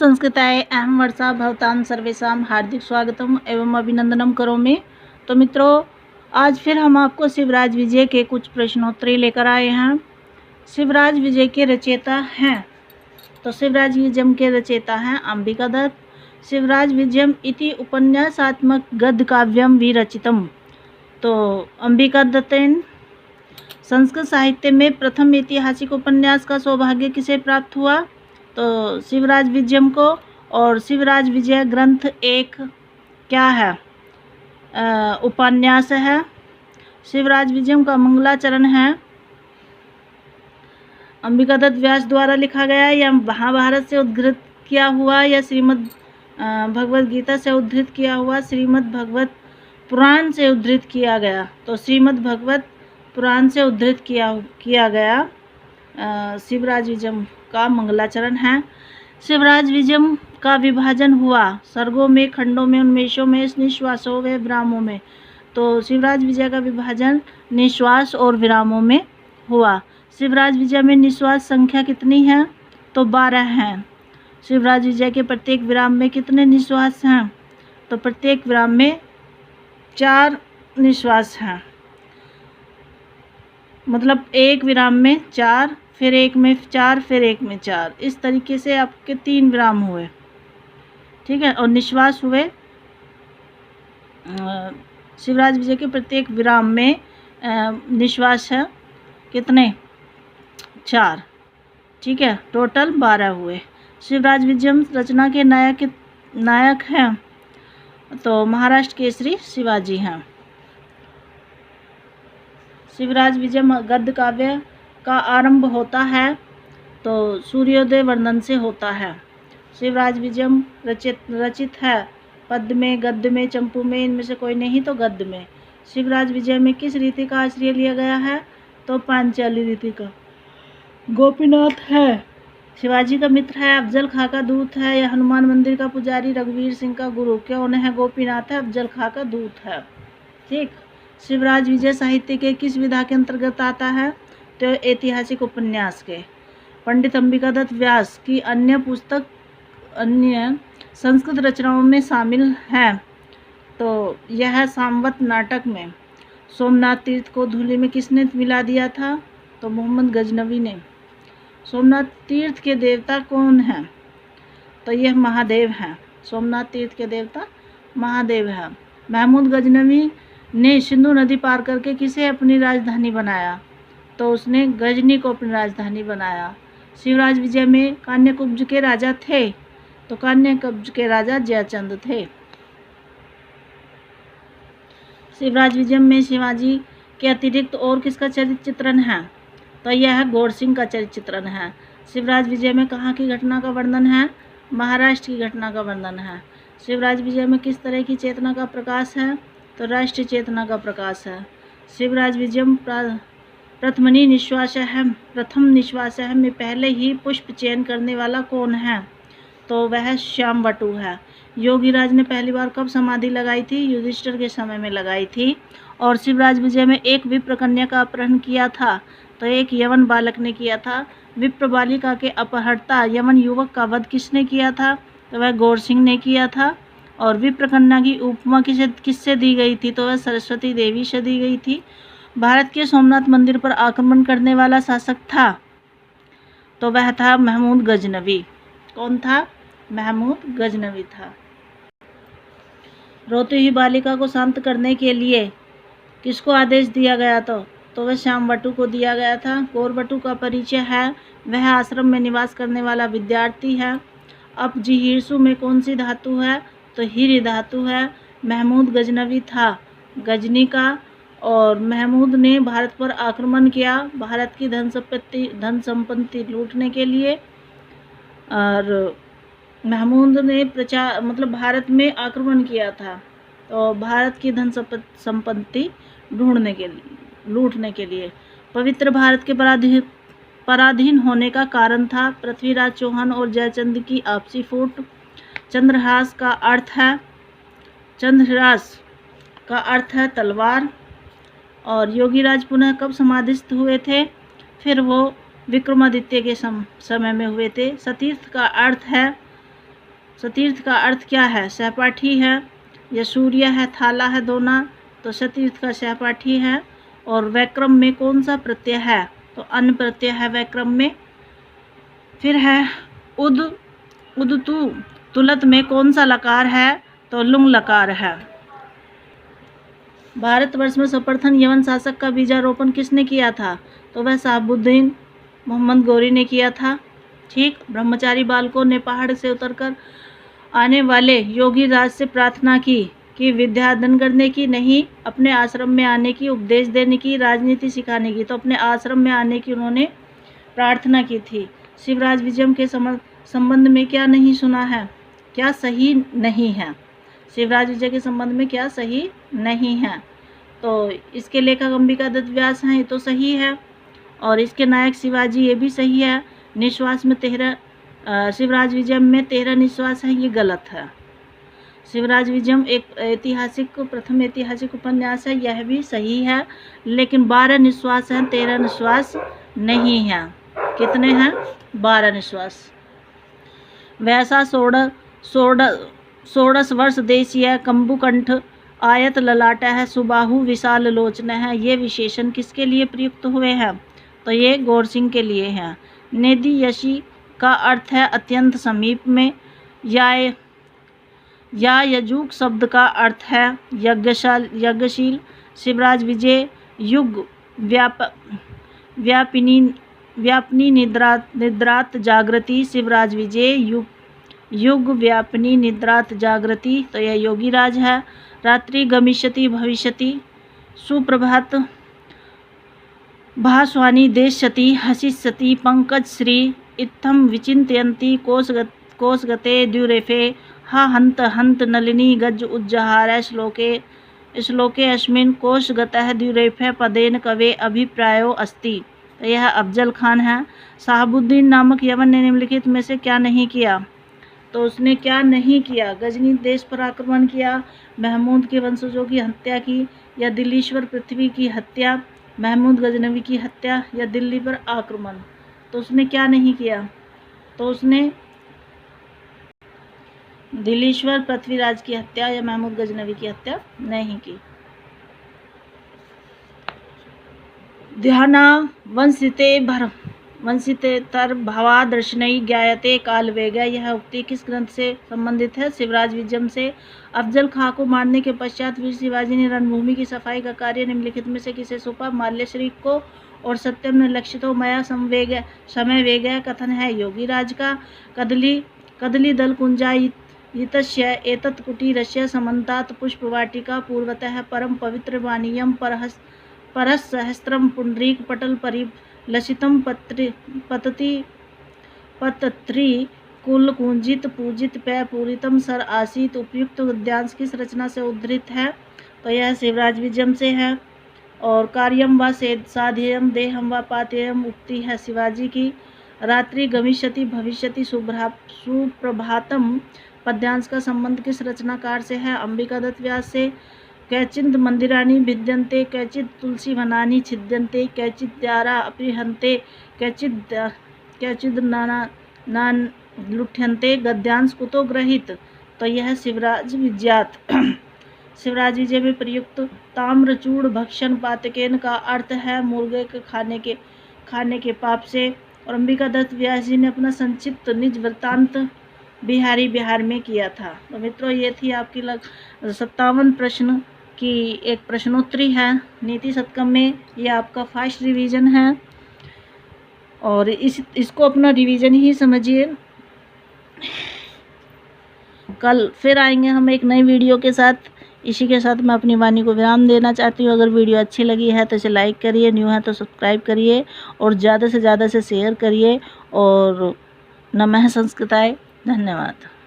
संस्कृताय अहं वर्षा भवतां सर्वेषां हार्दिक स्वागतम एवं अभिनंदनम करोमि। तो मित्रों, आज फिर हम आपको शिवराज विजय के कुछ प्रश्नोत्तरी लेकर आए हैं। शिवराज विजय के रचयिता हैं, तो शिवराज विजयम के रचयिता हैं अंबिका दत्त। शिवराज विजयम इति उपन्यासात्मक गद्य काव्यम विरचितम। तो अंबिका दत्तेन। संस्कृत साहित्य में प्रथम ऐतिहासिक उपन्यास का सौभाग्य किसे प्राप्त हुआ? तो शिवराज विजयम को। और शिवराज विजय ग्रंथ एक क्या है? उपन्यास है। शिवराज विजयम का मंगलाचरण है अंबिका दत्त व्यास द्वारा लिखा गया या महाभारत से उद्धृत किया हुआ या श्रीमद् भगवद गीता से उद्धृत किया हुआ, श्रीमद् भगवत पुराण से उद्धृत किया गया? तो श्रीमद् भगवत पुराण से उद्धृत किया गया शिवराज विजयम का मंगलाचरण है। शिवराज विजयम का विभाजन हुआ सर्गों में, खंडों में, उन्मेषों में, निश्वासों व विरामों में। तो शिवराज विजय का विभाजन निश्वास और विरामों में हुआ। शिवराज विजय में निश्वास संख्या कितनी है? तो 12 हैं। शिवराज विजय के प्रत्येक विराम में कितने निश्वास हैं? तो प्रत्येक विराम में 4 निश्वास हैं। मतलब एक विराम में 4, फिर एक में 4, फिर एक में 4, इस तरीके से आपके 3 विराम हुए। ठीक है। और निश्वास हुए शिवराज विजय के प्रत्येक विराम में निश्वास है कितने? 4। ठीक है। टोटल 12 हुए। शिवराज विजयम रचना के नायक हैं तो महाराष्ट्र केसरी शिवाजी हैं। शिवराज विजय गद्य काव्य का आरंभ होता है तो सूर्योदय वर्णन से होता है। शिवराज विजयम रचित है पद्य में, गद्य में, चंपू में, इनमें से कोई नहीं तो गद्य में। शिवराज विजय में किस रीति का आश्रय लिया गया है? तो पांचाली रीति का। गोपीनाथ है शिवाजी का मित्र है, अफजल खां का दूत है या हनुमान मंदिर का पुजारी, रघुवीर सिंह का गुरु? कौन है? गोपीनाथ है, अफजल खां का दूत है। ठीक। शिवराज विजय साहित्य के किस विधा के अंतर्गत आता है? तो ऐतिहासिक उपन्यास के। पंडित अंबिका दत्त व्यास की अन्य पुस्तक अन्य संस्कृत रचनाओं में शामिल है तो यह सामवत नाटक में। सोमनाथ तीर्थ को धूलि में किसने मिला दिया था? तो मोहम्मद गजनवी ने। सोमनाथ तीर्थ के देवता कौन हैं? तो यह महादेव हैं। सोमनाथ तीर्थ के देवता महादेव हैं। महमूद गजनवी ने सिंधु नदी पार करके किसे अपनी राजधानी बनाया? तो उसने गजनी को अपनी राजधानी बनाया। शिवराज विजय में कान्यकुब्ज के राजा थे तो कान्यकुब्ज के राजा जयचंद थे। शिवराज विजय में शिवाजी के अतिरिक्त और किसका चरित्र चित्रण है? तो यह गौर सिंह का चरित्र चित्रण है। शिवराज विजय में कहाँ की घटना का वर्णन है? महाराष्ट्र की घटना का वर्णन है। शिवराज विजय में किस तरह की चेतना का प्रकाश है? तो राष्ट्रीय चेतना का प्रकाश है। शिवराज विजयम प्रथम निश्वासह में पहले ही पुष्प चयन करने वाला कौन है? तो वह श्याम बटू है। योगीराज ने पहली बार कब समाधि लगाई थी? युधिष्ठिर के समय में लगाई थी। और शिवराज विजय में एक विप्र कन्या का अपहरण किया था तो एक यवन बालक ने किया था। विप्र बालिका के अपहर्ता यवन युवक का वध किसने किया था? तो वह गौर सिंह ने किया था। और विप्र कन्या की उपमा किससे दी गई थी? तो वह सरस्वती देवी से दी गई थी। भारत के सोमनाथ मंदिर पर आक्रमण करने वाला शासक था तो वह था महमूद गजनवी। कौन था? महमूद गजनवी था। रोती हुई बालिका को शांत करने के लिए किसको आदेश दिया गया? तो वह श्याम बटू को दिया गया था। गौर बटू का परिचय है वह आश्रम में निवास करने वाला विद्यार्थी है। अब जिहीर्सु में कौन सी धातु है? तो हीरे धातु है। महमूद गजनवी था गजनी का और महमूद ने भारत पर आक्रमण किया भारत की धन संपत्ति लूटने के लिए। और महमूद ने भारत में आक्रमण किया था तो भारत की धन संपत्ति लूटने के लिए। पवित्र भारत के पराधीन होने का कारण था पृथ्वीराज चौहान और जयचंद की आपसी फूट। चंद्रहास का अर्थ है तलवार। और योगीराज पुनः कब समाधिस्थ हुए थे? फिर वो विक्रमादित्य के समय में हुए थे। सतीर्थ का अर्थ है सतीर्थ का अर्थ क्या है? सहपाठी है या सूर्य है, थाला है, दोना? तो सतीर्थ का सहपाठी है। और वैक्रम में कौन सा प्रत्यय है? तो अन प्रत्यय है वैक्रम में। फिर है उदतु, तुलत में कौन सा लकार है? तो लुंग लकार है। भारतवर्ष में सर्वप्रथम यवन शासक का बीजारोपण किसने किया था? तो वह शहाबुद्दीन मोहम्मद गौरी ने किया था। ठीक। ब्रह्मचारी बालकों ने पहाड़ से उतरकर आने वाले योगी राज से प्रार्थना की कि विद्या अध्ययन करने की नहीं, अपने आश्रम में आने की, उपदेश देने की, राजनीति सिखाने की। तो अपने आश्रम में आने की उन्होंने प्रार्थना की थी। शिवराज विजयम के संबंध में क्या नहीं सुना है? क्या सही नहीं है? शिवराज विजय के संबंध में क्या सही नहीं है? तो इसके लेखक अंबिकादत्त व्यास हैं, ये तो सही है। और इसके नायक शिवाजी, ये भी सही है। निश्वास में 13 शिवराज विजयम में 13 निश्वास हैं, ये गलत है। शिवराज विजयम एक प्रथम ऐतिहासिक उपन्यास है, यह भी सही है। लेकिन 12 निश्वास हैं, 13 निश्वास नहीं हैं। कितने हैं? 12 निश्वास। वैसा 16 वर्ष देशीय कंबुकंठ आयत ललाटा है, सुबाहु विशाल लोचना है। ये विशेषण किसके लिए प्रयुक्त हुए हैं? तो ये गौर सिंह के लिए हैं। नेदी यशी का अर्थ है अत्यंत समीप में। या यजुग शब्द का अर्थ है यज्ञशील। शिवराज विजय युग व्यापिनी निद्रात जागृति। शिवराज विजय युग व्यापिनी निद्रात जागृति, तो यह योगी राज है। रात्रि गमिष्यति भविष्यति, सुप्रभात भास्वानी देश्यति, हसिष्यति पंकज श्री, इत्थम विचिन्तयन्ति कोशगते द्युरेफे, हा हंत हंत नलिनी गज उज्जहार। श्लोके अस्मिन् कोशगतः द्युरेफे पदेन कवे अभिप्रायो अस्ति। तो यह अफजल खान है। शहाबुद्दीन नामक यवन ने निम्नलिखित में से क्या नहीं किया? तो उसने क्या नहीं किया? गजनी देश पर आक्रमण किया, महमूद के वंशजों की हत्या की, या दिल्लीश्वर पृथ्वी की हत्या, महमूद गजनवी की हत्या, या दिल्ली पर आक्रमण। तो उसने क्या नहीं किया? तो उसने दिल्लीश्वर पृथ्वीराज की हत्या या महमूद गजनवी की हत्या नहीं की। ध्याना वंशितेतर भावादर्शनई ज्ञायते कालवेग। यह उक्ति किस ग्रंथ से संबंधित है? शिवराज विजयम से। अफजल खां को मारने के पश्चात वीर शिवाजी ने रणभूमि की सफाई का कार्य निम्नलिखित में से किसे सौंपा? माल्यश्री को। और सत्यम ने लक्षितो मया समय वेग कथन है योगी राज का। कदली दल कुंजायितस्य एतत् कुटीरस्य समन्तात् पुष्पवाटिका पूर्वतः परम पवित्र वाणीयम परसहस्त्रम पुंडरीक पटल परिलसितम पतत्री कुल कुंजित पूजित पै पूरितम सर आसीत। उपयुक्त गद्यांश किस रचना से उद्धृत है? तो यह शिवराज विजयम से है। और कार्यम व साध्यम देहम व पात्ययम उक्ति है शिवाजी की। रात्रि गमिष्यति भविष्यति सुप्रभातम पद्यांश का संबंध किस रचनाकार से है? अंबिकादत्त व्यास से। कैचिद मंदिराणि भिद्यन्ते, कैचिद तुलसी वनानि छिद्यन्ते, कैचिद द्वारा अपरिहन्ते, कैचिद नान लुठ्यन्ते। गद्यांश कुतो ग्रहित? तो यह शिवराज विजयात। शिवराज विजय में प्रयुक्त ताम्रचूड़ भक्षण पातकेन का अर्थ है मुर्गे के खाने के पाप से। और अंबिकादत्त व्यास जी ने अपना संक्षिप्त निज वृत्तांत बिहार में किया था। तो मित्रों, ये थी आपकी 57 प्रश्न की एक प्रश्नोत्तरी है नीति शतकम में। ये आपका फर्स्ट रिवीजन है और इसको अपना रिवीजन ही समझिए। कल फिर आएंगे हम एक नई वीडियो के साथ। इसी के साथ मैं अपनी वाणी को विराम देना चाहती हूँ। अगर वीडियो अच्छी लगी है तो इसे लाइक करिए, न्यू है तो सब्सक्राइब करिए और ज़्यादा से ज़्यादा से शेयर करिए। और नमः संस्कृताय। धन्यवाद।